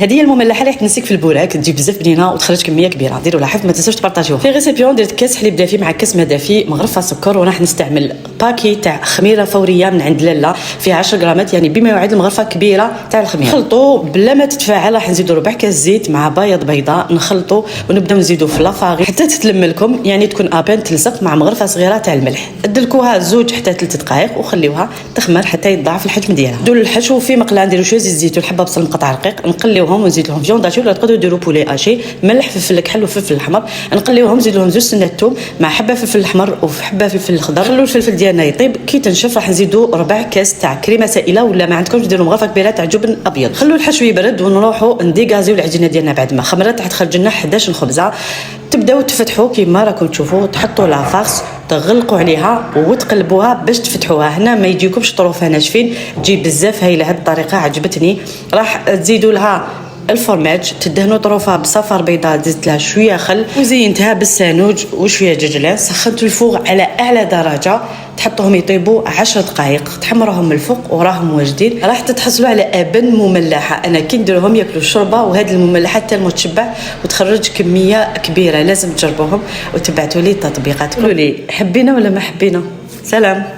هذه هي المملحه اللي تنسيك في البوراك، تجي بزاف بنينه وتخرج كميه كبيره. ديروا لاحظ ما تنساوش تبارطاجيوها. في ريسيبيون درت كاس حليب دافي مع كاس ما دافي، مغرفه سكر، وراح نستعمل باكي تاع خميره فوريه من عند لاله فيها 10 غرامات، يعني بما يعادل مغرفه كبيره تاع الخميره. نخلطوا بلا ما تتفاعل، راح نزيدوا ربع كاس زيت مع بيض بيضاء، نخلطوا ونبداو نزيدوا في لافاغي حتى تتلم لكم، يعني تكون ابان تلصق مع مغرفه صغيره تاع الملح. دلكوها 2 حتى 3 دقائق وخليوها تخمر حتى يتضاعف الحجم ديالها. دول الحشو في مقله نديروا شويه زيت الزيتون، حبه بصل مقطع رقيق، نقليوهم ونزيد لهم فيون داشي، ولا تقدروا ديروا بولي اشي، ملح فلفل كحل وفلفل احمر، نقليوهم نزيد لهم 2 سنات ثوم مع حبه فلفل احمر وحبه فلفل خضر. خلوا الفلفل ديالنا يطيب، كي تنشف راح نزيدوا ربع كاس تاع كريمه سائله، ولا ما عندكمش ديروا مغرفه كبيره تاع جبن ابيض. خلوا الحشو يبرد ونروحوا نديغازيو العجينه ديالنا. بعد ما خمرت راح تخرج لنا 11 خبزه. تبداو تفتحوا كيما راكم تشوفوا، تحطوا لا فارس تغلقوا عليها وتقلبوها باش تفتحوها. هنا ما يجيكمش طروفها ناشفين، تجي بزاف هايله. هذه الطريقه عجبتني. راح تزيدوا لها الفرماج، تدهنوا طروفها بصفر بيضاء، زدت لها شويه خل وزينتها بالسانوج وشويه جاجلان. سخنت الفوغ على اعلى درجه، تحطوهم يطيبوا 10 دقائق، تحمروهم من الفوق وراهم واجدين. راح تتحصلوا على ابن مملحه. انا كي نديرهم ياكلوا الشوربه، وهذه المملحه حتى المتشبع وتخرج كميه كبيره. لازم تجربوهم وتبعتوا لي التطبيقات. قولوا لي حبينا ولا ما حبينا. سلام.